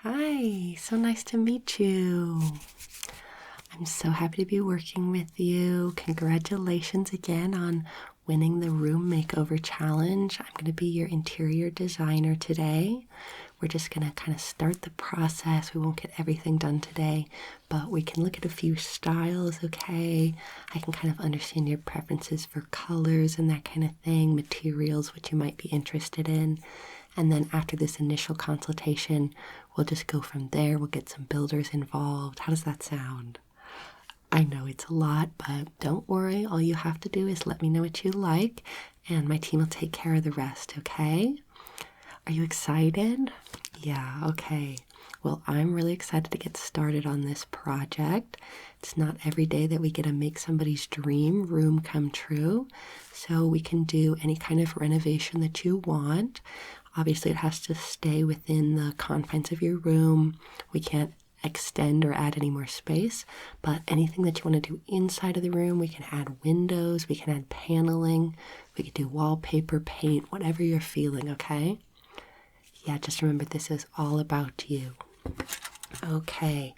Hi, so nice to meet you. I'm so happy to be working with you. Congratulations again on winning the Room Makeover Challenge. I'm going to be your interior designer today. We're just going to kind of start the process. We won't get everything done today, but we can look at a few styles, okay? I can kind of understand your preferences for colors and that kind of thing, materials, what you might be interested in. And then after this initial consultation, we'll just go from there. We'll get some builders involved. How does that sound? I know it's a lot, but don't worry. All you have to do is let me know what you like, and my team will take care of the rest, okay? Are you excited? Yeah, okay. Well, I'm really excited to get started on this project. It's not every day that we get to make somebody's dream room come true, so we can do any kind of renovation that you want. Obviously, it has to stay within the confines of your room. We can't extend or add any more space, but anything that you want to do inside of the room, we can add windows, we can add paneling, we can do wallpaper, paint, whatever you're feeling, okay? Yeah, just remember this is all about you. Okay,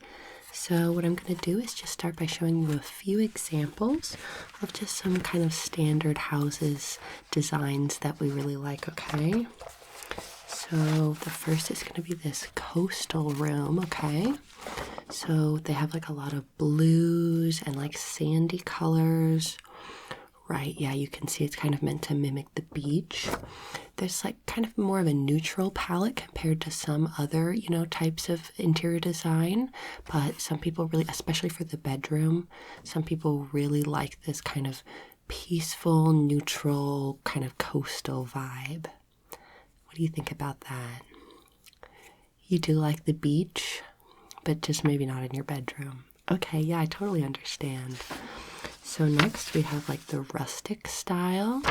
so what I'm going to do is just start by showing you a few examples of just some kind of standard houses designs that we really like, okay? So the first is going to be this coastal room, okay? So they have like a lot of blues and like sandy colors. Right, yeah, you can see it's kind of meant to mimic the beach. There's like kind of more of a neutral palette compared to some other, types of interior design. But some people really, especially for the bedroom, some people really like this kind of peaceful, neutral, kind of coastal vibe. What do you think about that? You do like the beach, but just maybe not in your bedroom. Okay, yeah, I totally understand. So next we have like the rustic style.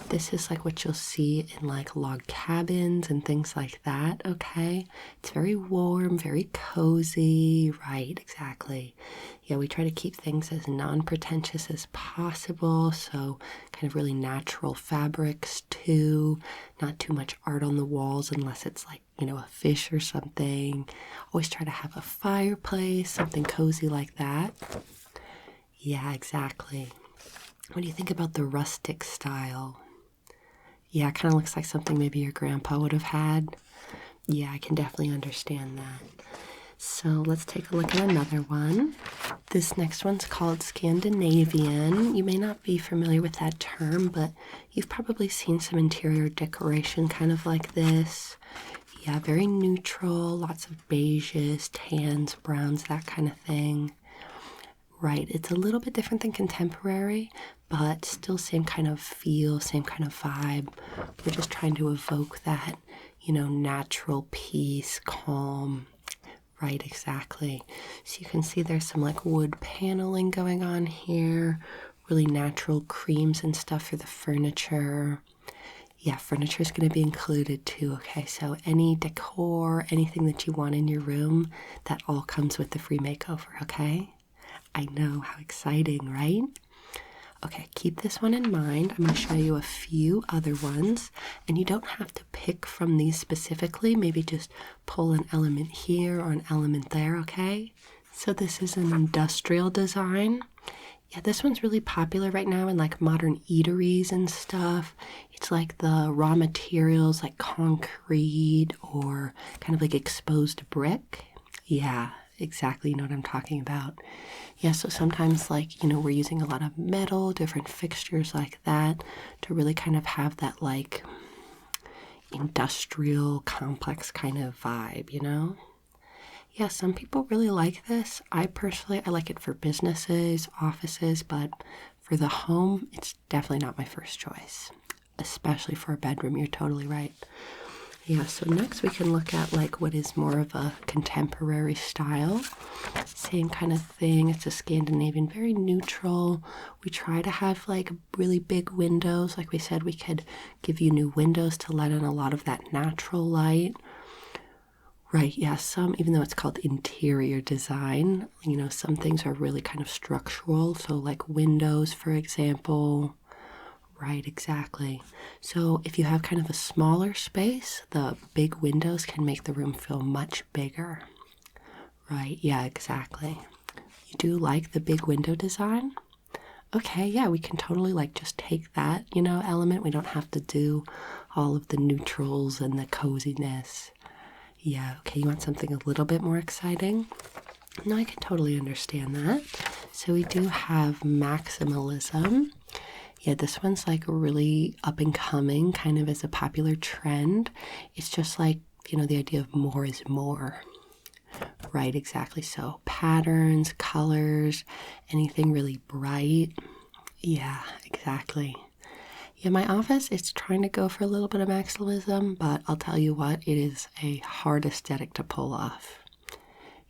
This is like what you'll see in like log cabins and things like that, okay? It's very warm, very cozy. Right, exactly. Yeah, we try to keep things as non-pretentious as possible, so kind of really natural fabrics too. Not too much art on the walls unless it's like, a fish or something. Always try to have a fireplace, something cozy like that. Yeah, exactly. What do you think about the rustic style? Yeah, it kind of looks like something maybe your grandpa would have had. Yeah, I can definitely understand that. So let's take a look at another one. This next one's called Scandinavian. You may not be familiar with that term, but you've probably seen some interior decoration kind of like this. Yeah, very neutral, lots of beiges, tans, browns, that kind of thing. Right, it's a little bit different than contemporary, but still same kind of feel, same kind of vibe. We're just trying to evoke that, natural peace, calm. Right, exactly. So you can see there's some like wood paneling going on here, really natural creams and stuff for the furniture. Yeah, furniture is going to be included too, okay? So any decor, anything that you want in your room, that all comes with the free makeover, okay? I know, how exciting, right? Okay, keep this one in mind. I'm going to show you a few other ones, and you don't have to pick from these specifically. Maybe just pull an element here or an element there, okay? So this is an industrial design. Yeah, this one's really popular right now in like modern eateries and stuff. It's like the raw materials like concrete or kind of like exposed brick. Yeah, exactly, you know what I'm talking about. Yeah, so sometimes like, we're using a lot of metal, different fixtures like that to really kind of have that like industrial complex kind of vibe, Yeah, some people really like this. I like it for businesses, offices, but for the home, it's definitely not my first choice, especially for a bedroom. You're totally right. Yeah, so next we can look at like what is more of a contemporary style. Same kind of thing. It's a Scandinavian, very neutral. We try to have like really big windows. Like we said, we could give you new windows to let in a lot of that natural light. Right, yeah, even though it's called interior design, some things are really kind of structural. So like windows, for example. Right, exactly. So if you have kind of a smaller space, the big windows can make the room feel much bigger. Right, yeah, exactly. You do like the big window design? Okay, yeah, we can totally like just take that, element. We don't have to do all of the neutrals and the coziness. Yeah, okay, you want something a little bit more exciting? No, I can totally understand that. So we do have maximalism. Yeah, this one's like really up and coming, kind of as a popular trend. It's just like, the idea of more is more. Right, exactly. So patterns, colors, anything really bright. Yeah, exactly. Yeah, my office is trying to go for a little bit of maximalism, but I'll tell you what, it is a hard aesthetic to pull off.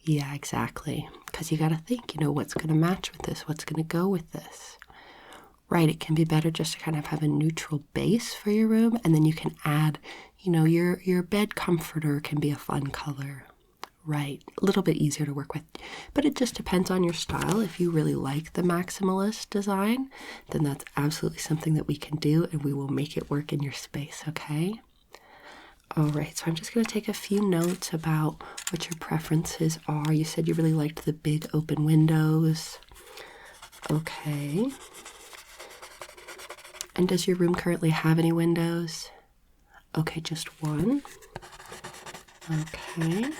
Yeah, exactly. Because you got to think, what's going to match with this? What's going to go with this? Right, it can be better just to kind of have a neutral base for your room, and then you can add, your bed comforter can be a fun color. Right, a little bit easier to work with, but it just depends on your style. If you really like the maximalist design, then that's absolutely something that we can do, and we will make it work in your space, okay? All right, so I'm just going to take a few notes about what your preferences are. You said you really liked the big open windows. Okay. And does your room currently have any windows? Okay, just one. Okay.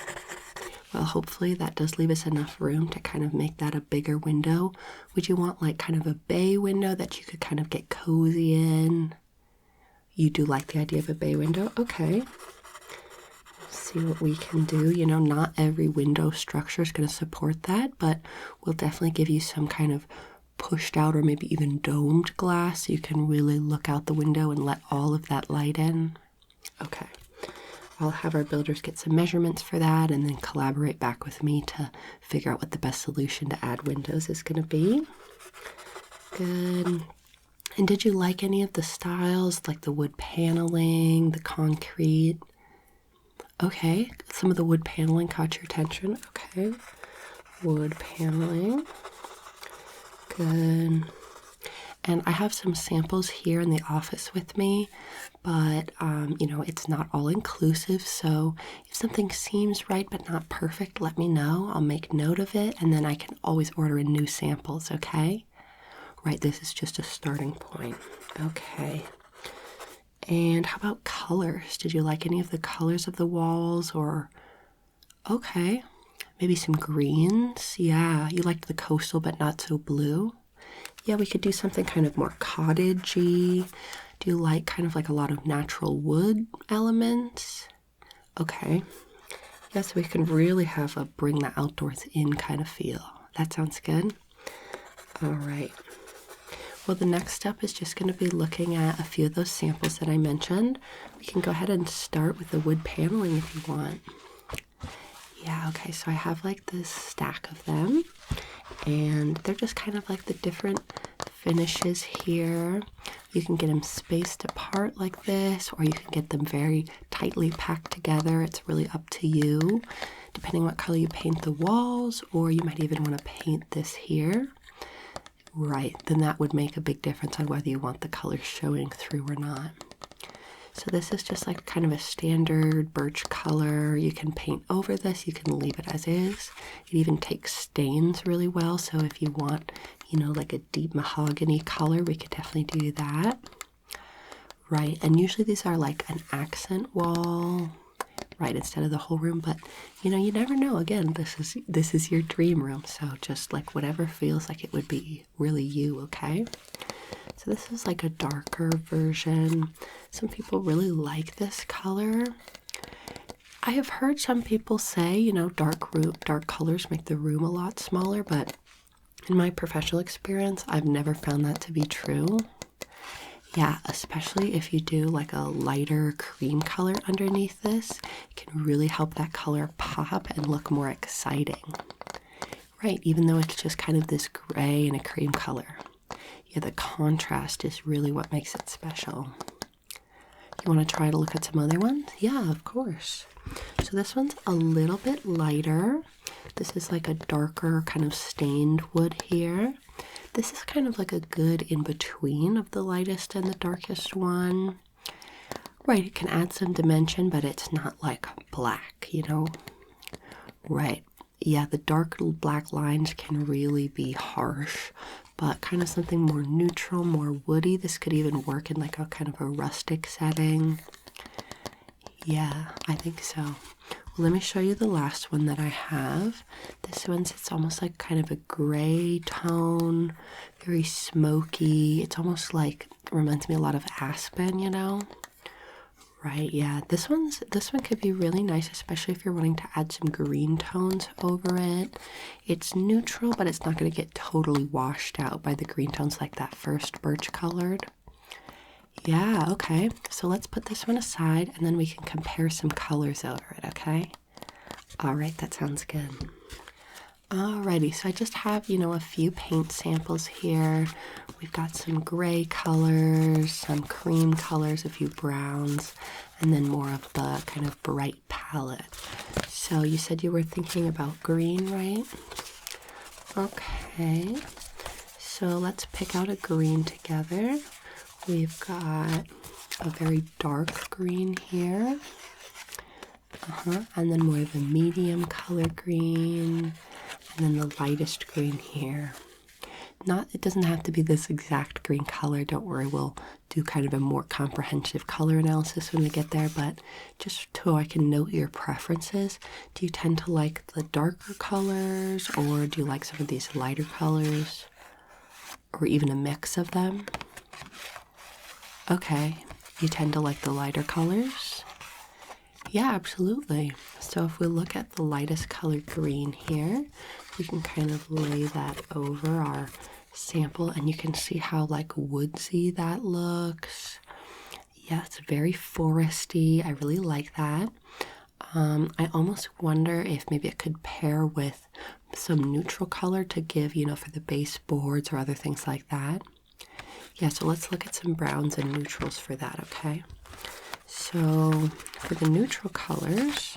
Well, hopefully that does leave us enough room to kind of make that a bigger window. Would you want like kind of a bay window that you could kind of get cozy in? You do like the idea of a bay window? Okay. Let's see what we can do. Not every window structure is going to support that, but we'll definitely give you some kind of pushed out or maybe even domed glass so you can really look out the window and let all of that light in. Okay. I'll have our builders get some measurements for that and then collaborate back with me to figure out what the best solution to add windows is going to be. Good. And did you like any of the styles, like the wood paneling, the concrete? Okay, some of the wood paneling caught your attention. Okay, wood paneling. Good. And I have some samples here in the office with me, but, it's not all inclusive. So if something seems right but not perfect, let me know. I'll make note of it, and then I can always order in new samples, okay? Right, this is just a starting point. Okay. And how about colors? Did you like any of the colors of the walls or... Okay. Maybe some greens? Yeah, you liked the coastal but not so blue? Yeah, we could do something kind of more cottagey. Do you like kind of like a lot of natural wood elements? Okay. Yes, we can really have a bring the outdoors in kind of feel. That sounds good. All right. Well, the next step is just going to be looking at a few of those samples that I mentioned. We can go ahead and start with the wood paneling if you want. Yeah, okay, so I have like this stack of them, and they're just kind of like the different finishes here. You can get them spaced apart like this, or you can get them very tightly packed together. It's really up to you, depending what color you paint the walls, or you might even want to paint this here. Right, then that would make a big difference on whether you want the colors showing through or not. So this is just like kind of a standard birch color. You can paint over this, you can leave it as is. It even takes stains really well, so if you want, like a deep mahogany color, we could definitely do that. Right, and usually these are like an accent wall, right, instead of the whole room, but you never know. Again, this is your dream room, so just like whatever feels like it would be really you, okay? So this is like a darker version. Some people really like this color. I have heard some people say, dark colors make the room a lot smaller, but in my professional experience, I've never found that to be true. Yeah, especially if you do like a lighter cream color underneath this, it can really help that color pop and look more exciting. Right, even though it's just kind of this gray and a cream color. Yeah, the contrast is really what makes it special. You want to try to look at some other ones? Yeah, of course. So this one's a little bit lighter. This is like a darker kind of stained wood here. This is kind of like a good in-between of the lightest and the darkest one. Right, it can add some dimension, but it's not like black, you know? Right. Yeah, the dark black lines can really be harsh, but kind of something more neutral, more woody. This could even work in like a kind of a rustic setting. Yeah, I think so. Well, let me show you the last one that I have. This one's, it's almost like kind of a gray tone, very smoky. It's almost like, it reminds me a lot of aspen, you know? Right, yeah. This one could be really nice, especially if you're wanting to add some green tones over it. It's neutral, but it's not going to get totally washed out by the green tones like that first birch colored. Yeah, okay. So let's put this one aside and then we can compare some colors over it, okay? All right, that sounds good. Alrighty, so I just have, a few paint samples here. We've got some gray colors, some cream colors, a few browns, and then more of the kind of bright palette. So you said you were thinking about green, right? Okay, so let's pick out a green together. We've got a very dark green here. And then more of a medium color green. And then the lightest green here. It doesn't have to be this exact green color. Don't worry, we'll do kind of a more comprehensive color analysis when we get there, but just so I can note your preferences, do you tend to like the darker colors, or do you like some of these lighter colors, or even a mix of them? Okay, you tend to like the lighter colors? Yeah, absolutely. So if we look at the lightest color green here, we can kind of lay that over our sample and you can see how like woodsy that looks. Yeah, it's very foresty. I really like that. I almost wonder if maybe it could pair with some neutral color to give, for the baseboards or other things like that. Yeah, so let's look at some browns and neutrals for that, okay? So for the neutral colors,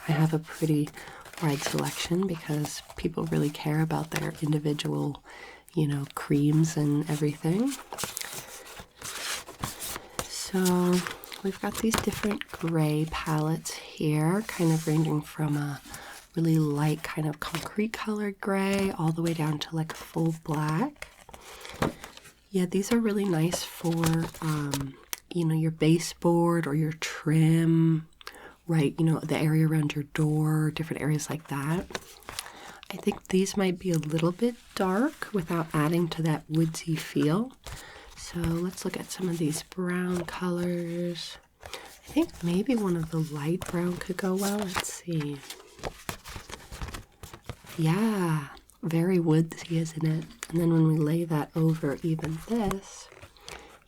I have a pretty wide selection because people really care about their individual, creams and everything. So we've got these different gray palettes here, kind of ranging from a really light kind of concrete colored gray all the way down to like full black. Yeah, these are really nice for your baseboard or your trim, right? The area around your door, different areas like that. I think these might be a little bit dark without adding to that woodsy feel. So let's look at some of these brown colors. I think maybe one of the light brown could go well. Let's see. Yeah, very woodsy, isn't it? And then when we lay that over even this,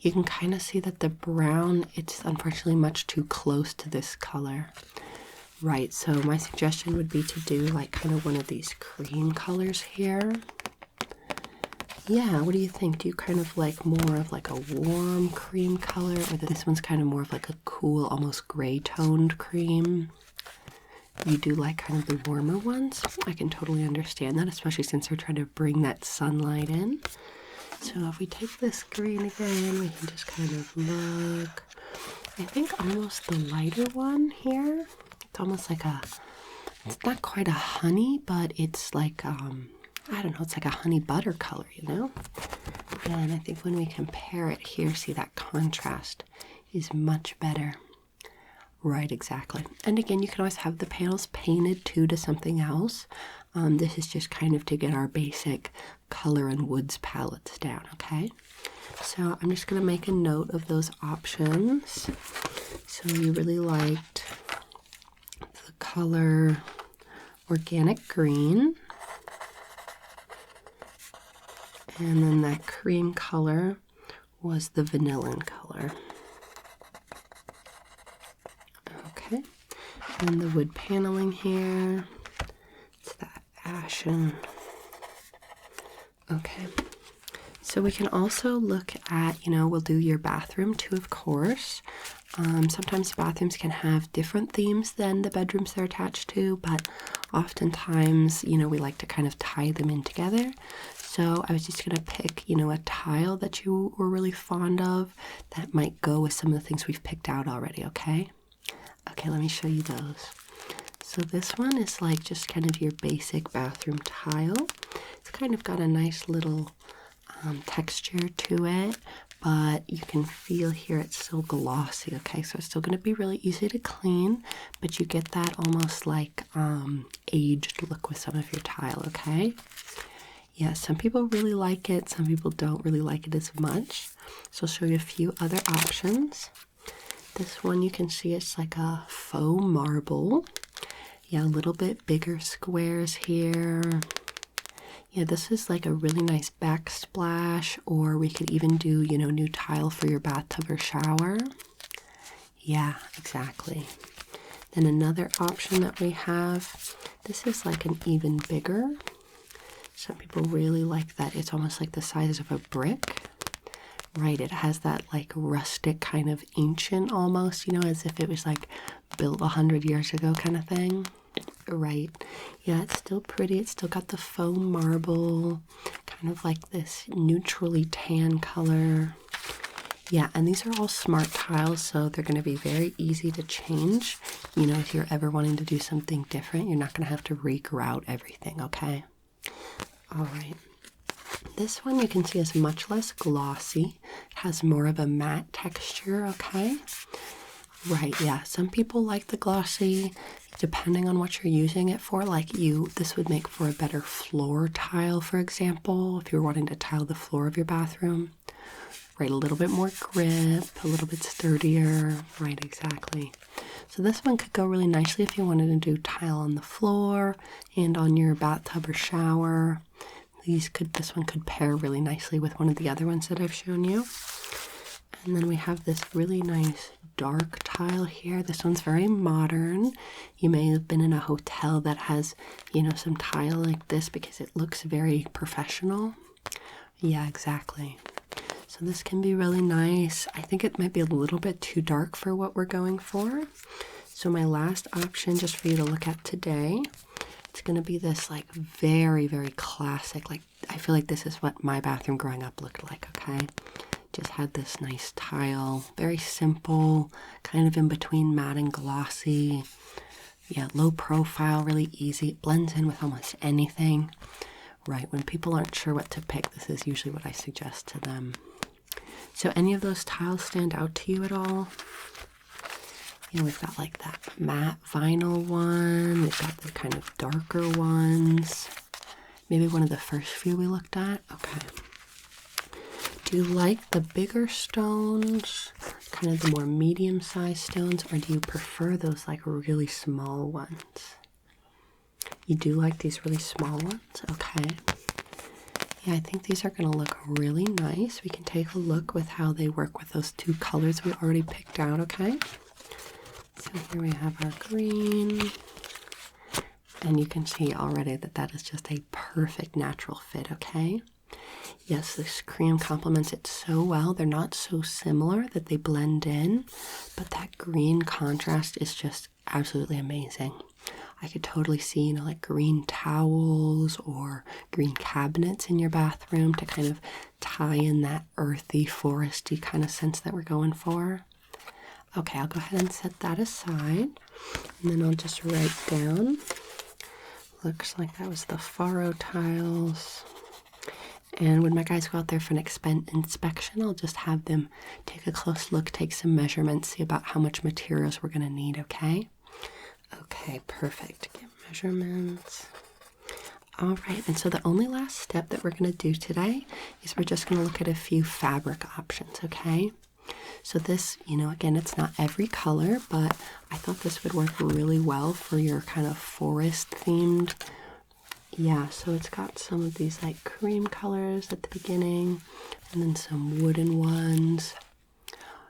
you can kind of see that the brown, it's unfortunately much too close to this color. Right, so my suggestion would be to do like kind of one of these cream colors here. Yeah, what do you think? Do you kind of like more of like a warm cream color, or this one's kind of more of like a cool, almost gray toned cream? You do like kind of the warmer ones? I can totally understand that, especially since we're trying to bring that sunlight in. So if we take this green again, we can just kind of look. I think almost the lighter one here, it's almost like it's not quite a honey, but it's like, I don't know, it's like a honey butter color, And I think when we compare it here, see that contrast is much better. Right, exactly. And again, you can always have the panels painted too to something else. This is just kind of to get our basic color and woods palettes down, okay? So I'm just going to make a note of those options. So you really liked the color organic green. And then that cream color was the vanillin color. Okay. And the wood paneling here. It's that ashen. Okay. So we can also look at, we'll do your bathroom too, of course. Sometimes bathrooms can have different themes than the bedrooms they're attached to, but oftentimes, we like to kind of tie them in together. So I was just gonna pick, a tile that you were really fond of that might go with some of the things we've picked out already, okay? Okay, let me show you those. So this one is like just kind of your basic bathroom tile. It's kind of got a nice little texture to it, but you can feel here it's still glossy, okay? So it's still going to be really easy to clean, but you get that almost like aged look with some of your tile, okay? Yeah, some people really like it, some people don't really like it as much. So I'll show you a few other options. This one you can see it's like a faux marble. Yeah, a little bit bigger squares here. Yeah, this is like a really nice backsplash, or we could even do, new tile for your bathtub or shower. Yeah, exactly. Then another option that we have, this is like an even bigger. Some people really like that. It's almost like the size of a brick. Right, it has that like rustic kind of ancient almost, as if it was like built 100 years ago kind of thing. Right. Yeah, it's still pretty. It's still got the faux marble, kind of like this neutrally tan color. Yeah, and these are all smart tiles, so they're going to be very easy to change. If you're ever wanting to do something different, you're not going to have to regrout everything, okay? All right. This one you can see is much less glossy. It has more of a matte texture, okay? Right, yeah. Some people like the glossy, depending on what you're using it for. Like this would make for a better floor tile, for example, if you're wanting to tile the floor of your bathroom. Right, a little bit more grip, a little bit sturdier. Right, exactly. So this one could go really nicely if you wanted to do tile on the floor and on your bathtub or shower. This one could pair really nicely with one of the other ones that I've shown you. And then we have this really nice dark tile here. This one's very modern. You may have been in a hotel that has, some tile like this because it looks very professional. Yeah, exactly. So this can be really nice. I think it might be a little bit too dark for what we're going for. So my last option just for you to look at today, it's going to be this like very, very classic, like I feel like this is what my bathroom growing up looked like, okay? Just had this nice tile, very simple, kind of in between matte and glossy. Yeah, low profile, really easy. It blends in with almost anything. Right, when people aren't sure what to pick, this is usually what I suggest to them. So any of those tiles stand out to you at all? We've got like that matte vinyl one. We've got the kind of darker ones. Maybe one of the first few we looked at. Okay. Do you like the bigger stones, kind of the more medium-sized stones, or do you prefer those like really small ones? You do like these really small ones? Okay. Yeah, I think these are going to look really nice. We can take a look with how they work with those two colors we already picked out, okay? So here we have our green. And you can see already that that is just a perfect natural fit, okay? Yes, this cream complements it so well. They're not so similar that they blend in, but that green contrast is just absolutely amazing. I could totally see, like green towels or green cabinets in your bathroom to kind of tie in that earthy, foresty kind of sense that we're going for. Okay, I'll go ahead and set that aside, and then I'll just write down. Looks like that was the faro tiles. And when my guys go out there for an inspection, I'll just have them take a close look, take some measurements, see about how much materials we're going to need, okay? Okay, perfect. Get measurements. All right, and so the only last step that we're going to do today is we're just going to look at a few fabric options, okay? So this, again, it's not every color, but I thought this would work really well for your kind of forest themed. Yeah, so it's got some of these like cream colors at the beginning and then some wooden ones.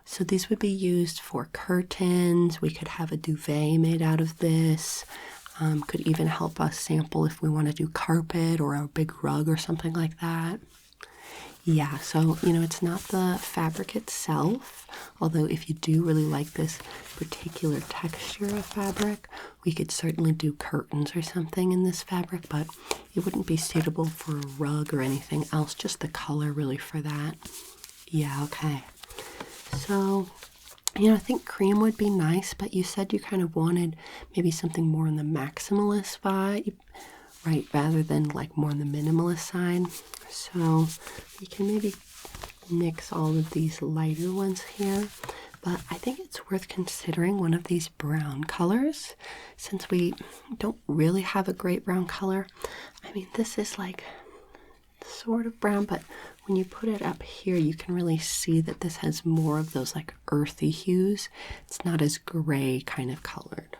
So these would be used for curtains. We could have a duvet made out of this. Could even help us sample if we want to do carpet or a big rug or something like that. Yeah, so, it's not the fabric itself, although if you do really like this particular texture of fabric, we could certainly do curtains or something in this fabric, but it wouldn't be suitable for a rug or anything else, just the color really for that. Yeah, okay. So, I think cream would be nice, but you said you kind of wanted maybe something more on the maximalist vibe, right, rather than like more on the minimalist side. So you can maybe mix all of these lighter ones here, but I think it's worth considering one of these brown colors since we don't really have a great brown color. I mean, this is like sort of brown, but when you put it up here, you can really see that this has more of those like earthy hues. It's not as gray kind of colored.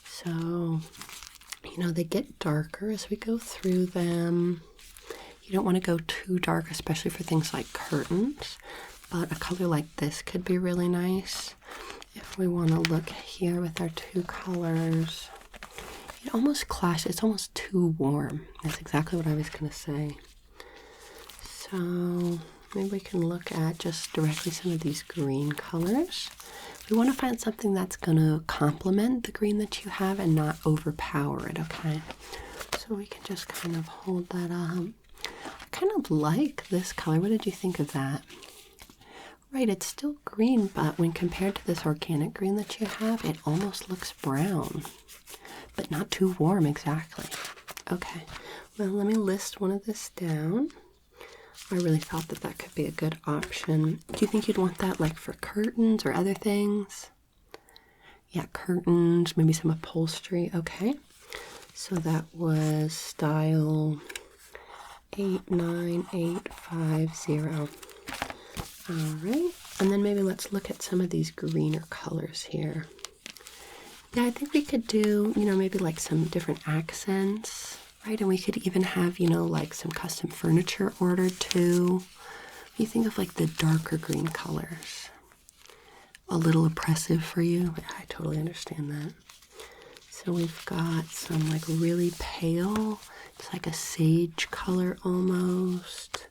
So, they get darker as we go through them. You don't want to go too dark, especially for things like curtains, but a color like this could be really nice. If we want to look here with our two colors, it almost clashes. It's almost too warm. That's exactly what I was going to say. So maybe we can look at just directly some of these green colors. We want to find something that's going to complement the green that you have and not overpower it, okay? So we can just kind of hold that up. I kind of like this color. What did you think of that? Right, it's still green, but when compared to this organic green that you have, it almost looks brown, but not too warm exactly. Okay, well, let me list one of this down. I really thought that that could be a good option. Do you think you'd want that like for curtains or other things? Yeah, curtains, maybe some upholstery. Okay, so that was style 89850. All right, and then maybe let's look at some of these greener colors here. Yeah, I think we could do, maybe like some different accents, right? And we could even have, like some custom furniture ordered too. You think of like the darker green colors. A little oppressive for you. I totally understand that. So we've got some like really pale, it's like a sage color almost.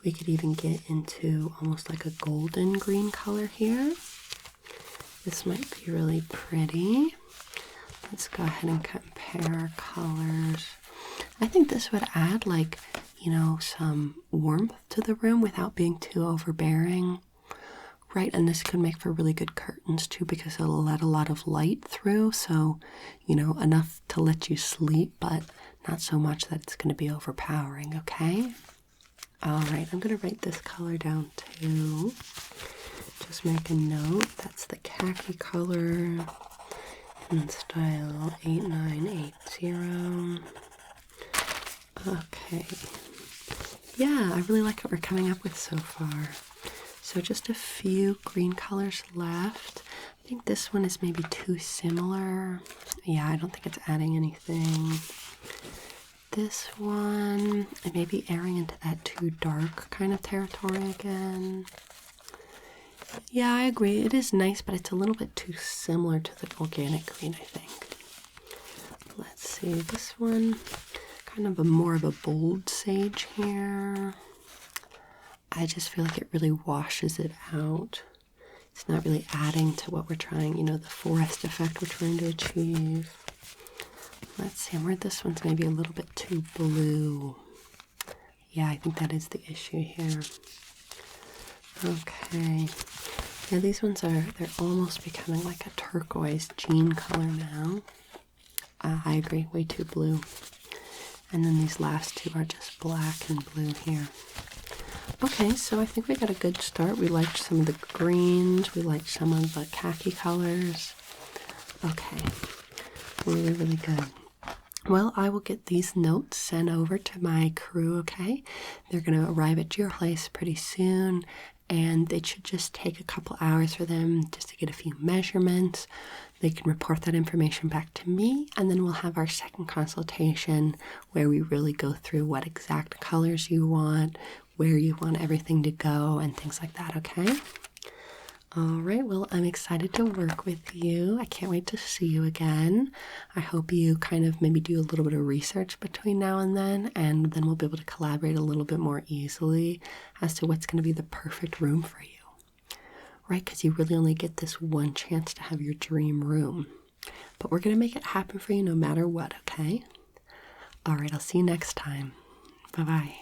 We could even get into almost like a golden green color here. This might be really pretty. Let's go ahead and compare our colors. I think this would add like, some warmth to the room without being too overbearing. Right, and this could make for really good curtains too because it'll let a lot of light through. So, enough to let you sleep, but not so much that it's going to be overpowering, okay? All right, I'm going to write this color down too. Just make a note. That's the khaki color in style 8980. Okay. Yeah, I really like what we're coming up with so far. So just a few green colors left. I think this one is maybe too similar. Yeah, I don't think it's adding anything. This one, I may be airing into that too dark kind of territory again. Yeah, I agree. It is nice, but it's a little bit too similar to the organic green, I think. Let's see, this one, kind of more of a bold sage here. I just feel like it really washes it out. It's not really adding to what we're trying, the forest effect we're trying to achieve. Let's see, I'm worried this one's maybe a little bit too blue. Yeah, I think that is the issue here. Okay. Yeah, these ones they're almost becoming like a turquoise jean color now. I agree, way too blue. And then these last two are just black and blue here. Okay, so I think we got a good start. We liked some of the greens. We liked some of the khaki colors. Okay, really, really good. Well, I will get these notes sent over to my crew, okay? They're going to arrive at your place pretty soon, and it should just take a couple hours for them just to get a few measurements. They can report that information back to me, and then we'll have our second consultation where we really go through what exact colors you want, where you want everything to go, and things like that, okay? All right, well, I'm excited to work with you. I can't wait to see you again. I hope you kind of maybe do a little bit of research between now and then we'll be able to collaborate a little bit more easily as to what's going to be the perfect room for you. Right, because you really only get this one chance to have your dream room. But we're going to make it happen for you no matter what, okay? All right, I'll see you next time. Bye-bye.